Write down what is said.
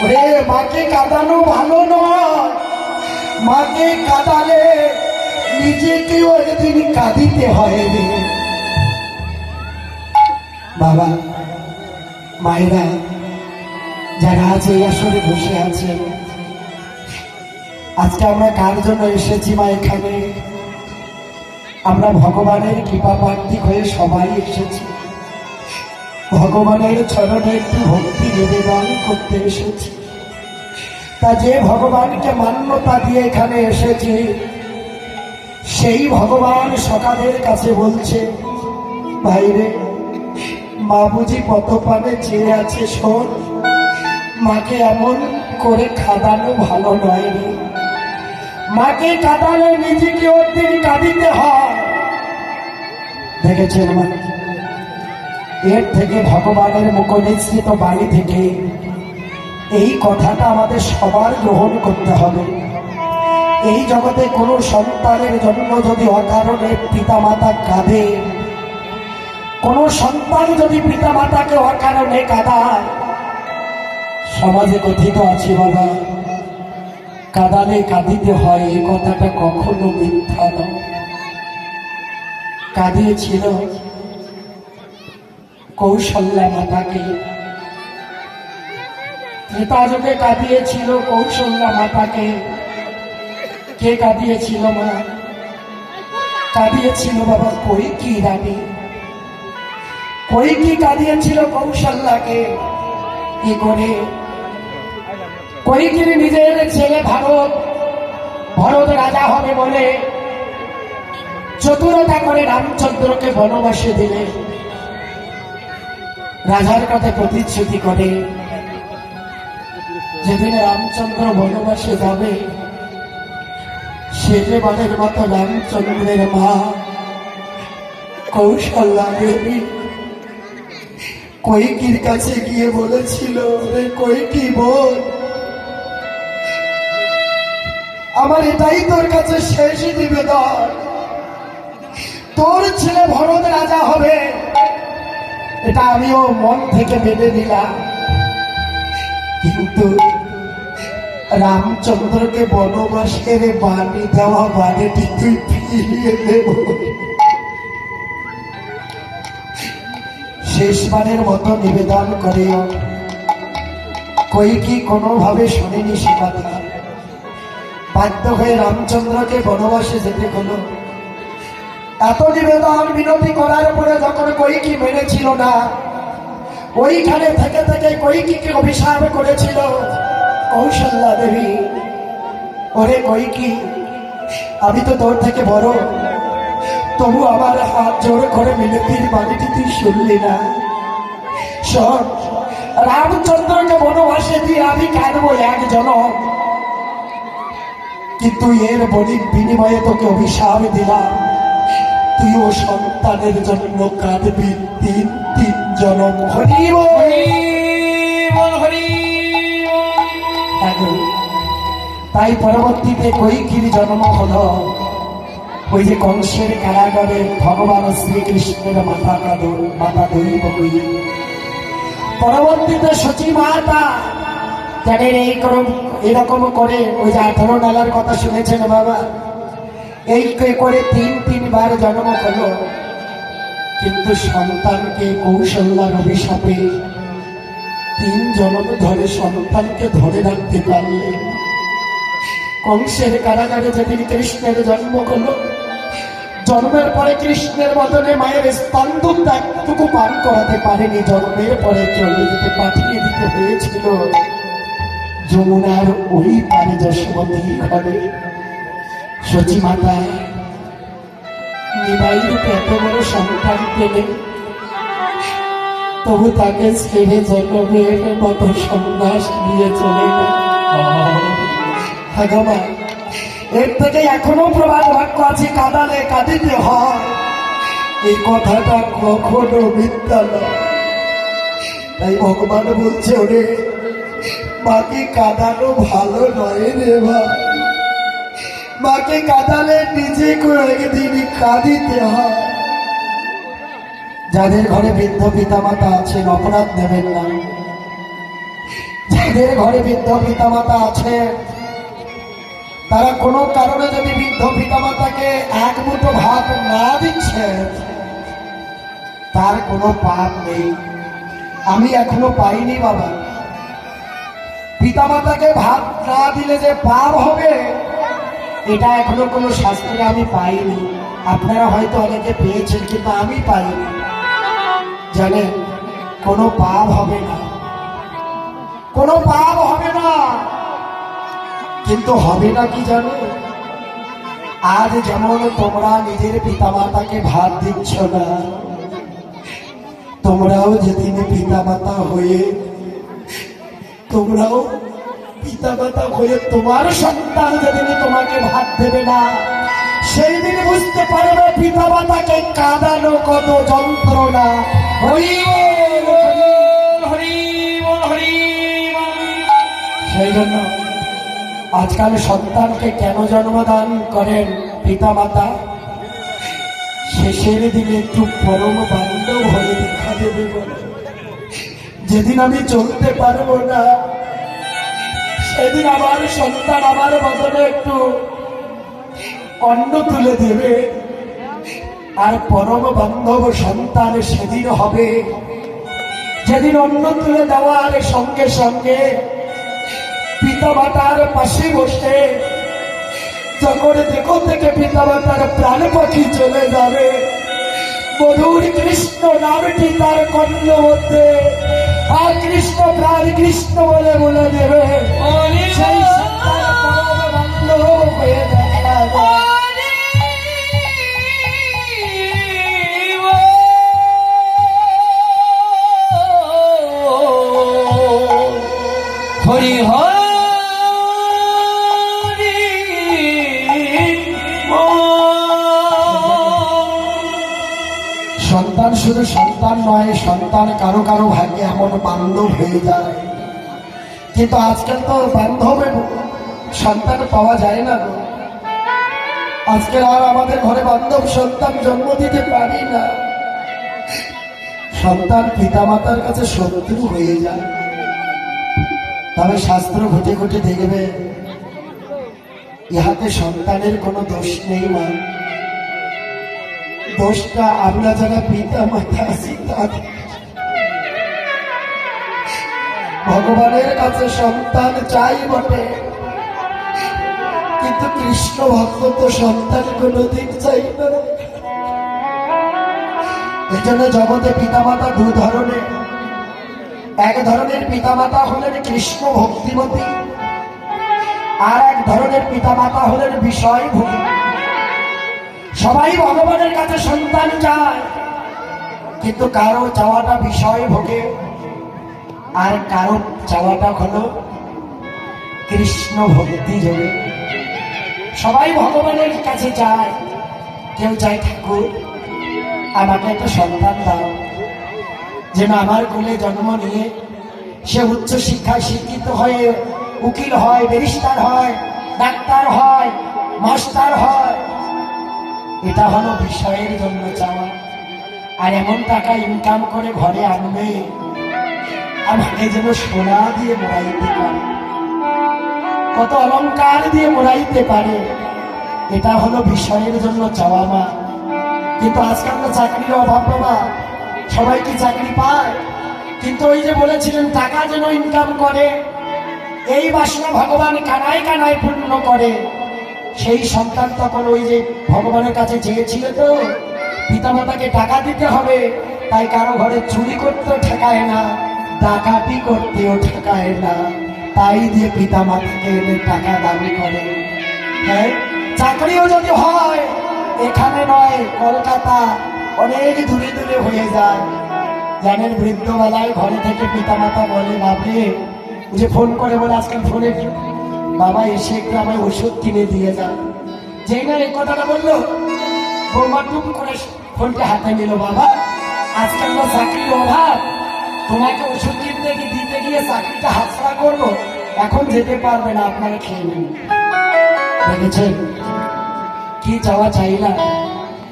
ওরে মাকে কাঁদানো ভালো নয়, মাকে কাঁদালে নিজেকেও একদিন কাঁদিতে হয় রে বাবা। মায়েরা যারা আজ এই আসরে বসে আছেন, আজকে আমরা কার জন্য এসেছি মা? এখানে আমরা ভগবানের কৃপা প্রার্থী হয়ে সবাই এসেছি, ভগবানের চরণে একটু ভক্তি নিবেদন করতে এসেছি। তা যে ভগবানকে মান্যতা দিয়ে এখানে এসেছি, সেই ভগবান সকালের কাছে বলছে, ভাইরে মা বুঝি কত পানে চেয়ে আছে, শোন মাকে এমন করে কাঁদানো ভালো নয় রে। মাকে কাঁদালে নিজেকে ওদিন কাঁদিতে হয়। দেখেছেন মা, এর থেকে ভগবানের মুখনিসৃত বাণী থেকে এই কথাটা আমাদের সবার গ্রহণ করতে হবে। এই জগতে কোনো সন্তানের জন্য যদি অকারণে পিতামাতা কাঁদে, কোনো সন্তান যদি পিতামাতাকে অকারণে কাঁদায়, সমাজে কথিত আছে বাবা, কাঁদালে কাঁদিতে হয়, এই কথাটা কখনো মিথ্যা নয়। কাঁদিয়েছিল কৌশল্যা মাতাকে, ত্রেতাযুগে কাঁদিয়েছিল কৌশল্যা মাতাকে। কে কাঁদিয়েছিল মা? কাঁদিয়েছিল বাবা কৈকেয়ী রানী। কৈকেয়ী কাঁদিয়েছিল কৌশল্যাকে। কি করে? কৈকেয়ীর নিজের ছেলে ভরত রাজা হবে বলে চতুরতা করে রামচন্দ্রকে বনবাসে দিলে। রাজার কথা প্রতিশ্রুতি করে যেদিন রামচন্দ্র বনবাসে যাবে, শেষবারের মতো রামচন্দ্রের মা কৌশল্যা দেবী কৈকেয়ীর কাছে গিয়ে বলেছিল, রে কৈকেয়ী বোন, আমার এটাই তোর কাছে শেষ নিবেদন, তোর ছেলে ভরত রাজা হবে, এটা আমিও মন থেকে মেনে নিলাম, কিন্তু রামচন্দ্রকে বনবাসের বাণী দেওয়া বাণীটি তুই ফিরিয়ে দেব। শেষবারের মতো নিবেদন করে কৈকেয়ী কোনোভাবে শোনেনি সে কথা। বাধ্য হয়ে রামচন্দ্রকে বনবাসে যেতে হলো। এত নিবেদন বিনতি করার পরে যখন কৈকেয়ী মেনেছিল না, ওইখানে থেকে থেকে কৈকেয়ীকে অভিশাপ করেছিল কৌশল্যা দেবী, ওরে কৈকেয়ী, আমি তো তোর থেকে বড়, তবু আমার হাত জোর করে মিনতির বাণীটি তুই শুনলি না। শোন, রামচন্দ্রকে বনবাসে দিয়ে আমি কাঁদবো এক জনম, কিন্তু এর বলির বিনিময়ে তোকে অভিশাপ দিলাম, তুইও সন্তানের জন্য কাঁদবি তিন তিন জনম। হরি বল, হরি। তাই পরবর্তীতে কৈকেয়ীর জন্ম হলো ওই যে কংসের কারাগারে ভগবান শ্রীকৃষ্ণের মাতা দৈবকী। পরবর্তীতে সচী মাতা যাদের এরকম করে ওই যে 18 নালার কথা শুনেছেন বাবা, এই করে তিনবার জন্ম হলো, কিন্তু সন্তানকে কৌশল্যার অভিশাপে 3 জন্ম ধরে সন্তানকে ধরে রাখতে পারলেন। কংসের কারাগারে যেদিন কৃষ্ণের জন্ম হলো, জন্মের পরে কৃষ্ণের বদলে মায়ের স্তনটুকু পান করাতে পারেনি, জন্মের পরে চলে যেতে পাঠিয়ে দিতে হয়েছিল যমুনার ওই পারে যশোমতী ঘরে। সচী মাতা নিমাই রূপে এত বড় সন্তান পেলে, তবু তাকে ছেড়ে জন্মের মতো সন্ন্যাস নিয়ে চলে গেল। ভগবান, এর থেকে এখনো প্রবাদ বাক্য আছে, কাঁদালে কাঁদিতে হয়, এই কথাটা কখনো মিথ্যা নয়। তাই ভগবান বলছে, ওরে মাকে কাঁদানো ভালো নয় রে ভাই, মাকে কাঁদালে নিজেকে একদিন কাঁদিতে হয়। যাদের ঘরে বৃদ্ধ পিতা মাতা আছেন, অপরাধ নেবেন না। যাদের ঘরে বৃদ্ধ পিতামাতা আছে, তারা কোনো কারণে যদি বৃদ্ধ পিতামাতাকে এক মুঠো ভাত না দিচ্ছে, তার কোনো পাপ নেই। আমি এখনো পাইনি বাবা। পিতামাতাকে ভাত না দিলে যে পাপ হবে, এটা এখনো কোনো শাস্ত্রে আমি পাইনি। আপনারা হয়তো অনেকে পেয়েছেন, কিন্তু আমি পাইনি। জানেন, কোনো পাপ হবে না, কোনো পাপ হবে না। কিন্তু হবে না কি জানো? আজ যেমন তোমরা নিজের পিতামাতাকে ভাত দিচ্ছ না, তোমরাও যেদিন পিতামাতা হয়ে তোমরাও পিতামাতা হয়ে তোমার সন্তান যেদিন তোমাকে ভাত দেবে না, সেই দিন বুঝতে পারবে পিতামাতাকে কাঁদানো কত যন্ত্রণা। হরি বল, হরি বল, হরি বল। সেই জন্য আজকাল সন্তানকে কেন জন্মদান করেন পিতামাতা? শেষের দিনে একটু পরম বান্ধব হয়ে দেখা দেবে বলে। যেদিন আমি চলতে পারবো না, সেদিন আমার সন্তান আমার বদলে একটু অন্ন তুলে দেবে। আর পরম বান্ধব সন্তান সেদিন হবে যেদিন অন্ন তুলে দেওয়ার সঙ্গে সঙ্গে পিতামাতার পাশে বসে যখন দেখো থেকে পিতামাতার প্রাণ পাখি চলে যাবে, মধুর কৃষ্ণ নামটি তার কর্ণ মধ্যে আর কৃষ্ণ প্রাণ কৃষ্ণ বলে বলে দেবে। সেই সন্তান পরম বান্ধব হয়ে দেখা যায়। হরি হরি সন্তান শুধু সন্তান নয়, সন্তান কারো কারো ভাগ্যে এমন বান্ধব হয়ে যায়। কিন্তু আজকাল তো বান্ধবে সন্তান পাওয়া যায় না গো। আজকাল আর আমাদের ঘরে বান্ধব সন্তান জন্ম দিতে পারি না। সন্তান পিতামাতার কাছে শত্রু হয়ে যায়। তবে শাস্ত্র ঘটে ঘটে দেখবে, ইহাতে সন্তানের কোনো দোষ নেই মা। দোষটা আমরা যারা পিতা মাতা আছি তাদের। ভগবানের কাছে সন্তান চাই বটে, কিন্তু কৃষ্ণ ভক্ত তো সন্তান কোনোদিন চাই না। এই জন্য জগতে পিতামাতা দু ধরনের। এক ধরনের পিতামাতা হলেন কৃষ্ণ ভক্তিমতী, আর এক ধরনের পিতামাতা হলেন বিষয় ভোগী। সবাই ভগবানের কাছে সন্তান চায়, কিন্তু কারো চাওয়াটা বিষয় ভোগে, আর কারো চাওয়াটা হলো কৃষ্ণ ভক্তি যোগে। সবাই ভগবানের কাছে চায়। কেউ চায় ঠাকুর আমাকে একটা সন্তান দাও, যেন আমার কোলে জন্ম নিয়ে সে উচ্চ শিক্ষায় শিক্ষিত হয়ে উকিল হয়, ব্যারিস্টার হয়, ডাক্তার হয়, মাস্টার হয়। এটা হলো বিষয়ের জন্য চাওয়া। আর এমন টাকা ইনকাম করে ঘরে আনবে আমাকে যেন সোনা দিয়ে মোড়াইতে পারে, কত অলংকার দিয়ে মোড়াইতে পারে। এটা হলো বিষয়ের জন্য চাওয়া মা। কিন্তু আজকাল তো চাকরির অভাব বাবা, সবাই কি চাকরি পায়? কিন্তু ওই যে বলেছিলেন টাকা যেন ইনকাম করে, এই বাসনা ভগবান কানায় কানায় পূর্ণ করে। সেই সন্তান তখন ওই যে ভগবানের কাছে চেয়েছিল, তো পিতামাতাকে টাকা দিতে হবে, তাই কারো ঘরে চুরি করতেও ঠেকায় না, ডাকাতি করতেও ঠেকায় না, তাই দিয়ে পিতামাতাকে এনে টাকা দাবি করে। হ্যাঁ, চাকরিও যদি হয় এখানে নয়, কলকাতা অনেক দূরে দূরে হয়ে যায়। জানেন, বৃদ্ধবেলায় ঘরে থেকে পিতামাতা বলে, বাবরে যে ফোন করে বলে আজকাল ফোনে বাবা এসে একটু আমায় ওষুধ কিনে দিয়ে যান। যেই না এই কথাটা বললো, বৌমা টুম করে ফোনটা হাতে নিল, বাবা আজকাল না চাকরির অভাব, তোমাকে ওষুধ কিনতে দিতে গিয়ে চাকরিটা হাতছাড়া করবো, এখন যেতে পারবে না, আপনারা খেয়ে নিন। দেখেছেন কি চাওয়া চাইলা?